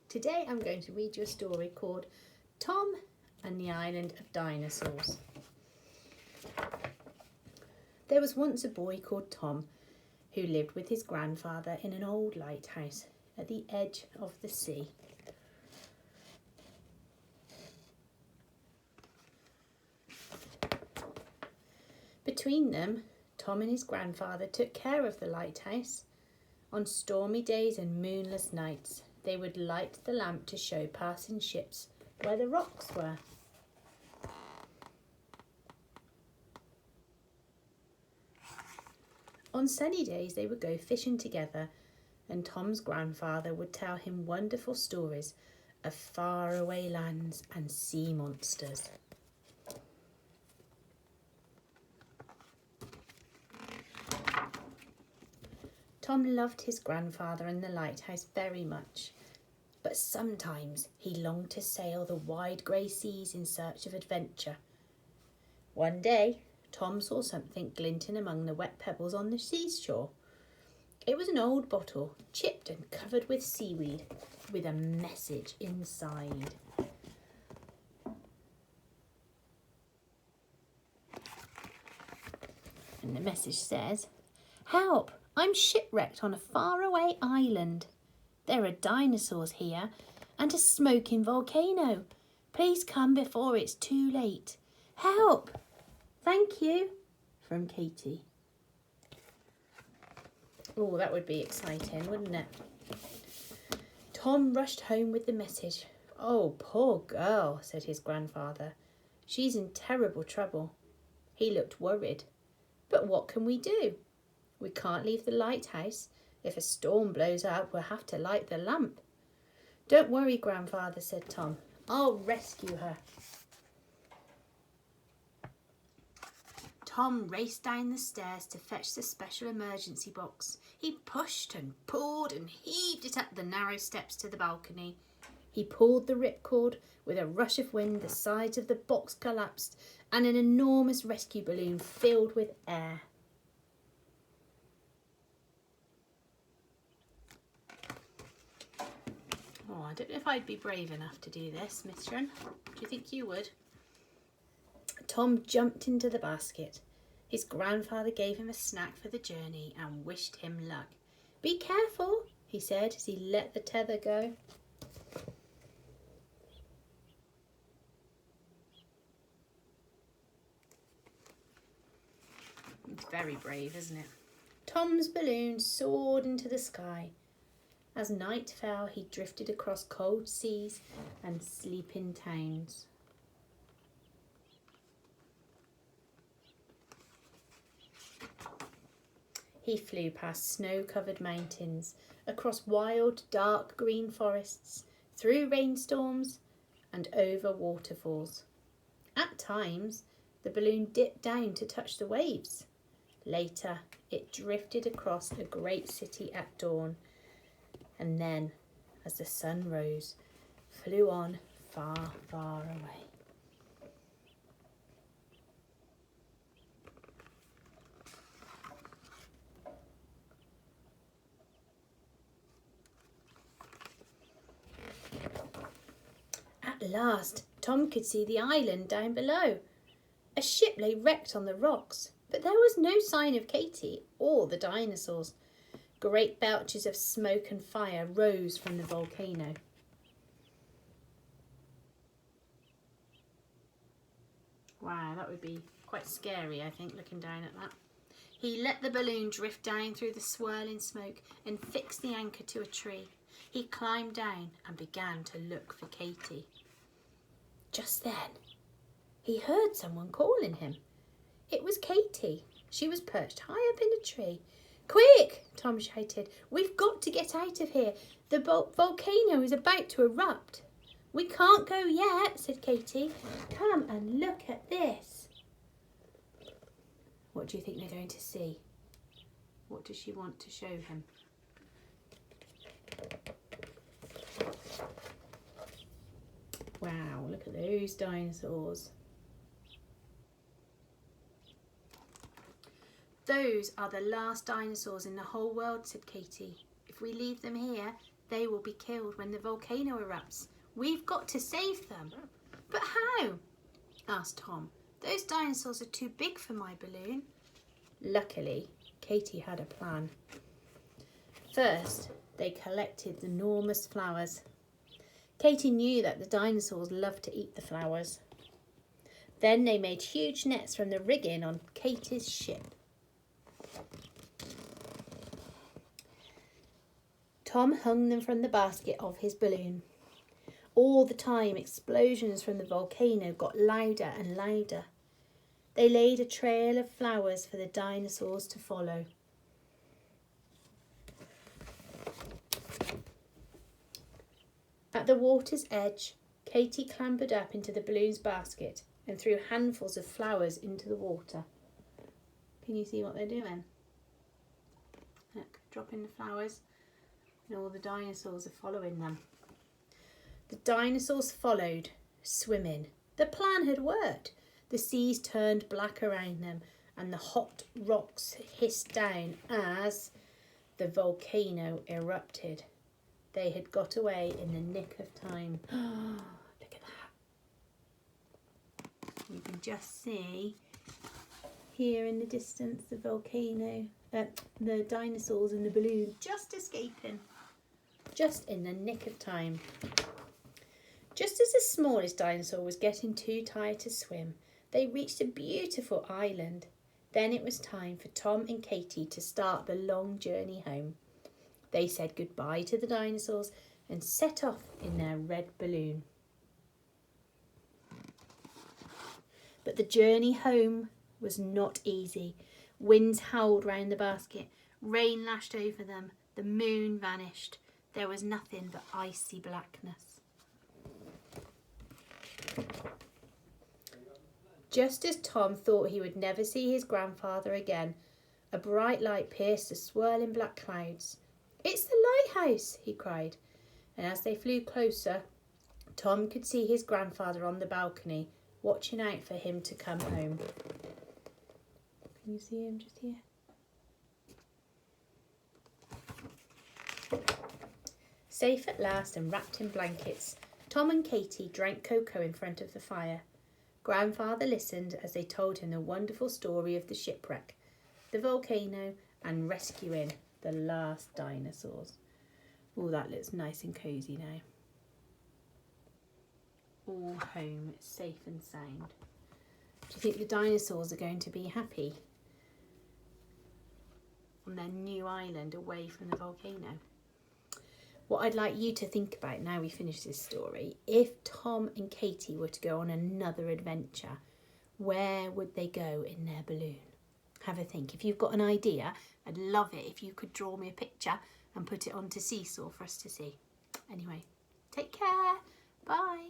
Today I'm going to read you a story called Tom and the Island of Dinosaurs. There was once a boy called Tom who lived with his grandfather in an old lighthouse at the edge of the sea. Between them, Tom and his grandfather took care of the lighthouse. On stormy days and moonless nights, they would light the lamp to show passing ships where the rocks were. On sunny days, they would go fishing together, and Tom's grandfather would tell him wonderful stories of faraway lands and sea monsters. Tom loved his grandfather and the lighthouse very much, but sometimes he longed to sail the wide grey seas in search of adventure. One day, Tom saw something glinting among the wet pebbles on the seashore. It was an old bottle, chipped and covered with seaweed, with a message inside. And the message says, "Help! I'm shipwrecked on a faraway island. There are dinosaurs here and a smoking volcano. Please come before it's too late. Help! Thank you." From Katie. Oh, that would be exciting, wouldn't it? Tom rushed home with the message. "Oh, poor girl," said his grandfather. "She's in terrible trouble." He looked worried. "But what can we do? We can't leave the lighthouse. If a storm blows up, we'll have to light the lamp." "Don't worry, grandfather," said Tom. "I'll rescue her." Tom raced down the stairs to fetch the special emergency box. He pushed and pulled and heaved it up the narrow steps to the balcony. He pulled the ripcord. With a rush of wind, the sides of the box collapsed and an enormous rescue balloon filled with air. Oh, I don't know if I'd be brave enough to do this, Mistress. Do you think you would? Tom jumped into the basket. His grandfather gave him a snack for the journey and wished him luck. "Be careful," he said as he let the tether go. It's very brave, isn't it? Tom's balloon soared into the sky. As night fell, he drifted across cold seas and sleeping towns. He flew past snow-covered mountains, across wild, dark green forests, through rainstorms and over waterfalls. At times, the balloon dipped down to touch the waves. Later, it drifted across a great city at dawn, and then, as the sun rose, flew on far, far away. At last, Tom could see the island down below. A ship lay wrecked on the rocks, but there was no sign of Katie or the dinosaurs. Great belches of smoke and fire rose from the volcano. Wow, that would be quite scary, I think, looking down at that. He let the balloon drift down through the swirling smoke and fixed the anchor to a tree. He climbed down and began to look for Katie. Just then, he heard someone calling him. It was Katie. She was perched high up in a tree. "Quick!" Tom shouted. "We've got to get out of here. The volcano is about to erupt." "We can't go yet," said Katie. "Come and look at this." What do you think they're going to see? What does she want to show him? Wow, look at those dinosaurs. "Those are the last dinosaurs in the whole world," said Katie. "If we leave them here, They will be killed when the volcano erupts. We've got to save them. But how? Asked Tom. Those dinosaurs are too big for my balloon. Luckily, Katie had a plan. First, they collected enormous flowers. Katie knew that the dinosaurs loved to eat the flowers. Then they made huge nets from the rigging on Katie's ship. Tom hung them from the basket of his balloon. All the time, explosions from the volcano got louder and louder. They laid a trail of flowers for the dinosaurs to follow. At the water's edge, Katie clambered up into the balloon's basket and threw handfuls of flowers into the water. Can you see what they're doing? Look, dropping the flowers, and all the dinosaurs are following them. The dinosaurs followed, swimming. The plan had worked. The seas turned black around them and the hot rocks hissed down as the volcano erupted. They had got away in the nick of time. Look at that. You can just see here in the distance the volcano, the dinosaurs in the balloon just escaping. Just in the nick of time. Just as the smallest dinosaur was getting too tired to swim, they reached a beautiful island. Then it was time for Tom and Katie to start the long journey home. They said goodbye to the dinosaurs and set off in their red balloon. But the journey home was not easy. Winds howled round the basket. Rain lashed over them. The moon vanished. There was nothing but icy blackness. Just as Tom thought he would never see his grandfather again, a bright light pierced the swirling black clouds. "It's the lighthouse," he cried, and as they flew closer, Tom could see his grandfather on the balcony, watching out for him to come home. Can you see him just here? Safe at last and wrapped in blankets, Tom and Katie drank cocoa in front of the fire. Grandfather listened as they told him the wonderful story of the shipwreck, the volcano, and rescuing the last dinosaurs. Oh, that looks nice and cosy now. All home, safe and sound. Do you think the dinosaurs are going to be happy on their new island away from the volcano? What I'd like you to think about now we finish this story, if Tom and Katie were to go on another adventure, where would they go in their balloon? Have a think. If you've got an idea, I'd love it if you could draw me a picture and put it onto Seesaw for us to see. Anyway, take care. Bye.